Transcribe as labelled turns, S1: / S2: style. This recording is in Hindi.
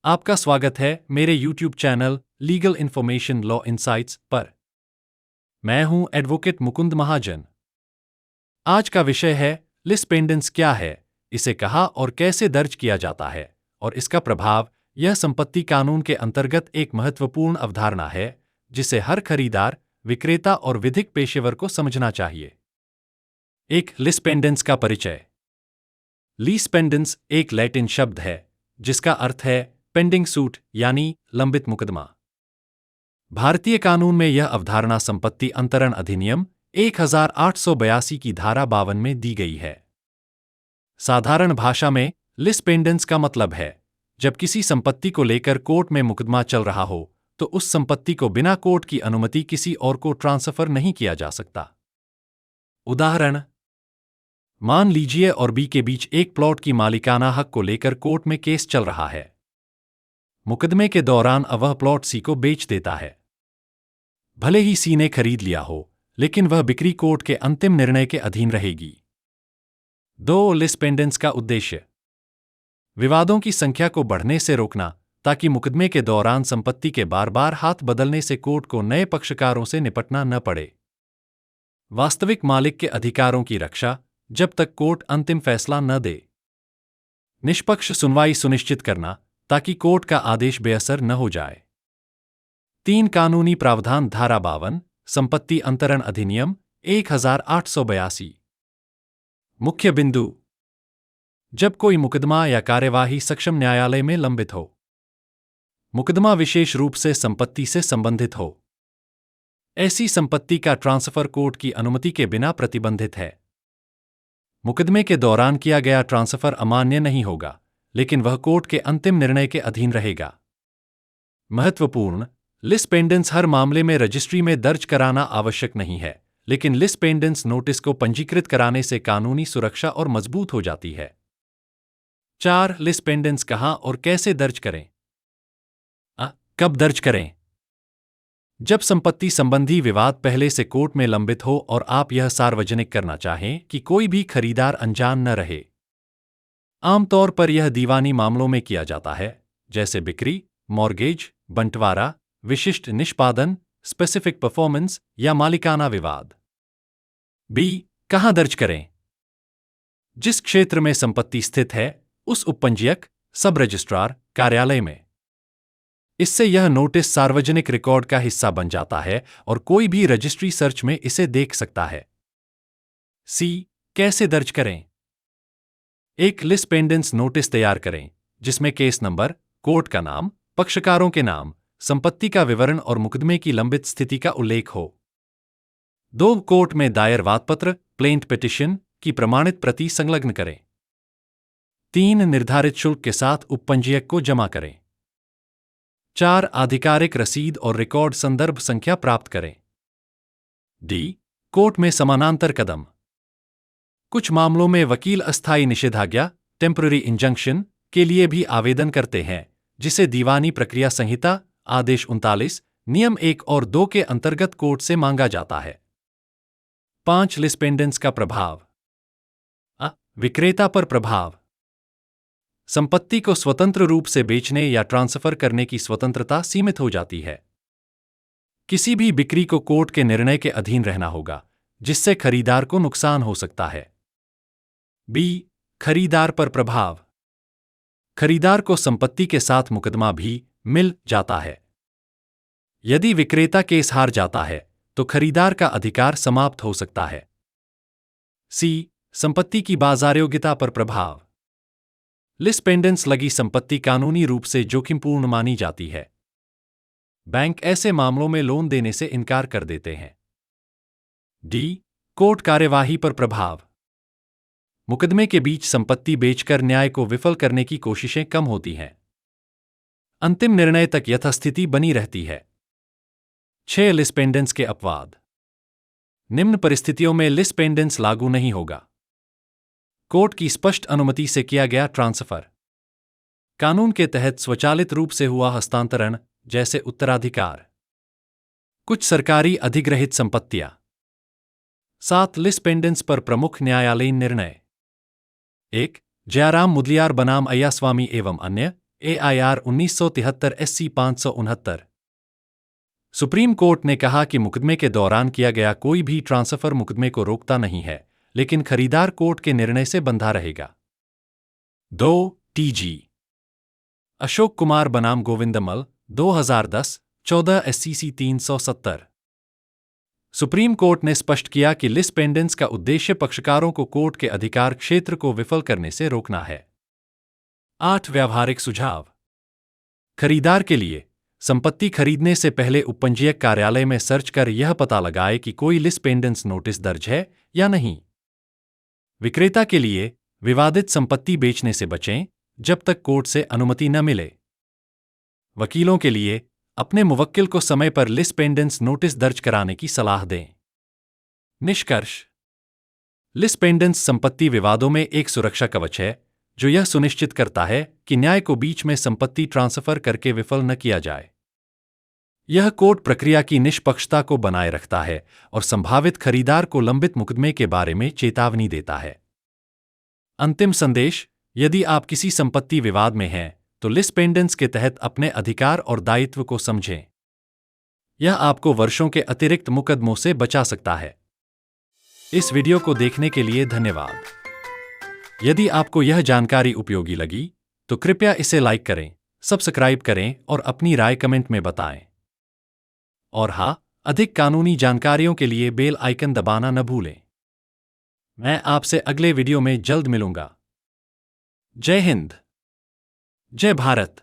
S1: आपका स्वागत है मेरे YouTube channel legal information law insights पर। मैं हूं एडवोकेट मुकुंद महाजन। आज का विषय है लिस पेंडेंस क्या है, इसे कहाँ और कैसे दर्ज किया जाता है और इसका प्रभाव। यह संपत्ति कानून के अंतर्गत एक महत्वपूर्ण अवधारणा है जिसे हर खरीदार, विक्रेता और विधिक पेशेवर को समझना चाहिए। एक लिस पेंडेंस का परिचय। लीस पेंडेंस एक लैटिन शब्द है जिसका अर्थ है पेंडिंग सूट यानी लंबित मुकदमा। भारतीय कानून में यह अवधारणा संपत्ति अंतरण अधिनियम 1882 की धारा 52 में दी गई है। साधारण भाषा में लिस पेंडेंस का मतलब है जब किसी संपत्ति को लेकर कोर्ट में मुकदमा चल रहा हो तो उस संपत्ति को बिना कोर्ट की अनुमति किसी और को ट्रांसफर नहीं किया जा सकता। उदाहरण, मान लीजिए और बी के बीच एक प्लॉट की मालिकाना हक को लेकर कोर्ट में केस चल रहा है। मुकदमे के दौरान वह प्लॉट सी को बेच देता है। भले ही सी ने खरीद लिया हो, लेकिन वह बिक्री कोर्ट के अंतिम निर्णय के अधीन रहेगी। 2. लिस पेंडेंस का उद्देश्य विवादों की संख्या को बढ़ने से रोकना ताकि मुकदमे के दौरान संपत्ति के बार बार हाथ बदलने से कोर्ट को नए पक्षकारों से निपटना न पड़े। वास्तविक मालिक के अधिकारों की रक्षा जब तक कोर्ट अंतिम फैसला न दे। निष्पक्ष सुनवाई सुनिश्चित करना ताकि कोर्ट का आदेश बेअसर न हो जाए। 3. कानूनी प्रावधान धारा 52 संपत्ति अंतरण अधिनियम 1882। मुख्य बिंदु। जब कोई मुकदमा या कार्यवाही सक्षम न्यायालय में लंबित हो। मुकदमा विशेष रूप से संपत्ति से संबंधित हो। ऐसी संपत्ति का ट्रांसफर कोर्ट की अनुमति के बिना प्रतिबंधित है। मुकदमे के दौरान किया गया ट्रांसफर अमान्य नहीं होगा, लेकिन वह कोर्ट के अंतिम निर्णय के अधीन रहेगा। महत्वपूर्ण, लिस पेंडेंस हर मामले में रजिस्ट्री में दर्ज कराना आवश्यक नहीं है, लेकिन लिस पेंडेंस नोटिस को पंजीकृत कराने से कानूनी सुरक्षा और मजबूत हो जाती है। 4. लिस पेंडेंस कहाँ और कैसे दर्ज करें। कब दर्ज करें? जब संपत्ति संबंधी विवाद पहले से कोर्ट में लंबित हो और आप यह सार्वजनिक करना चाहें कि कोई भी खरीदार अनजान न रहे। आमतौर पर यह दीवानी मामलों में किया जाता है, जैसे बिक्री, मॉर्गेज, बंटवारा, विशिष्ट निष्पादन, स्पेसिफिक परफॉर्मेंस या मालिकाना विवाद। बी. कहाँ दर्ज करें? जिस क्षेत्र में संपत्ति स्थित है उस उपपंजीयक, सब रजिस्ट्रार कार्यालय में। इससे यह नोटिस सार्वजनिक रिकॉर्ड का हिस्सा बन जाता है और कोई भी रजिस्ट्री सर्च में इसे देख सकता है। सी. कैसे दर्ज करें? एक लिस पेंडेंस नोटिस तैयार करें जिसमें केस नंबर, कोर्ट का नाम, पक्षकारों के नाम, संपत्ति का विवरण और मुकदमे की लंबित स्थिति का उल्लेख हो। 2. कोर्ट में दायर वादपत्र, प्लेंट पिटिशन की प्रमाणित प्रति संलग्न करें। 3. निर्धारित शुल्क के साथ उपपंजीयक को जमा करें। 4. आधिकारिक रसीद और रिकॉर्ड संदर्भ संख्या प्राप्त करें। डी. कोर्ट में समानांतर कदम। कुछ मामलों में वकील अस्थायी निषेधाज्ञा, टेम्पररी इंजंक्शन के लिए भी आवेदन करते हैं, जिसे दीवानी प्रक्रिया संहिता आदेश 39, नियम 1 और 2 के अंतर्गत कोर्ट से मांगा जाता है। 5. लिस पेंडेंस का प्रभाव। विक्रेता पर प्रभाव। संपत्ति को स्वतंत्र रूप से बेचने या ट्रांसफर करने की स्वतंत्रता सीमित हो जाती है। किसी भी बिक्री को कोर्ट के निर्णय के अधीन रहना होगा, जिससे खरीदार को नुकसान हो सकता है। बी. खरीदार पर प्रभाव। खरीदार को संपत्ति के साथ मुकदमा भी मिल जाता है। यदि विक्रेता केस हार जाता है तो खरीदार का अधिकार समाप्त हो सकता है। सी. संपत्ति की बाजारयोग्यता पर प्रभाव। लिस पेंडेंस लगी संपत्ति कानूनी रूप से जोखिमपूर्ण मानी जाती है। बैंक ऐसे मामलों में लोन देने से इनकार कर देते हैं। डी. कोर्ट कार्यवाही पर प्रभाव। मुकदमे के बीच संपत्ति बेचकर न्याय को विफल करने की कोशिशें कम होती हैं। अंतिम निर्णय तक यथास्थिति बनी रहती है। 6. लिस पेंडेंस के अपवाद। निम्न परिस्थितियों में लिस पेंडेंस लागू नहीं होगा। कोर्ट की स्पष्ट अनुमति से किया गया ट्रांसफर। कानून के तहत स्वचालित रूप से हुआ हस्तांतरण, जैसे उत्तराधिकार। कुछ सरकारी अधिग्रहित संपत्तियां। 7. लिस पेंडेंस पर प्रमुख न्यायालयीन निर्णय। 1. जयराम मुदलियार बनाम अय्यास्वामी एवं अन्य AIR 1973 SC 569। सुप्रीम कोर्ट ने कहा कि मुकदमे के दौरान किया गया कोई भी ट्रांसफर मुकदमे को रोकता नहीं है, लेकिन खरीदार कोर्ट के निर्णय से बंधा रहेगा। 2. TG अशोक कुमार बनाम गोविंदमल 2010-14 SCC 370। सुप्रीम कोर्ट ने स्पष्ट किया कि लिस पेंडेंस का उद्देश्य पक्षकारों को कोर्ट के अधिकार क्षेत्र को विफल करने से रोकना है। 8 व्यावहारिक सुझाव। खरीदार के लिए संपत्ति खरीदने से पहले उपपंजीयक कार्यालय में सर्च कर यह पता लगाए कि कोई लिस पेंडेंस नोटिस दर्ज है या नहीं। विक्रेता के लिए विवादित संपत्ति बेचने से बचें जब तक कोर्ट से अनुमति न मिले। वकीलों के लिए अपने मुवक्किल को समय पर लिस पेंडेंस नोटिस दर्ज कराने की सलाह दें। निष्कर्ष। लिस पेंडेंस संपत्ति विवादों में एक सुरक्षा कवच है जो यह सुनिश्चित करता है कि न्याय को बीच में संपत्ति ट्रांसफर करके विफल न किया जाए। यह कोर्ट प्रक्रिया की निष्पक्षता को बनाए रखता है और संभावित खरीदार को लंबित मुकदमे के बारे में चेतावनी देता है। अंतिम संदेश: यदि आप किसी संपत्ति विवाद में हैं तो लिस पेंडेंस के तहत अपने अधिकार और दायित्व को समझें। यह आपको वर्षों के अतिरिक्त मुकदमों से बचा सकता है। इस वीडियो को देखने के लिए धन्यवाद। यदि आपको यह जानकारी उपयोगी लगी तो कृपया इसे लाइक करें, सब्सक्राइब करें और अपनी राय कमेंट में बताएं। और हाँ, अधिक कानूनी जानकारियों के लिए बेल आइकन दबाना न भूलें। मैं आपसे अगले वीडियो में जल्द मिलूंगा। जय हिंद, जय भारत।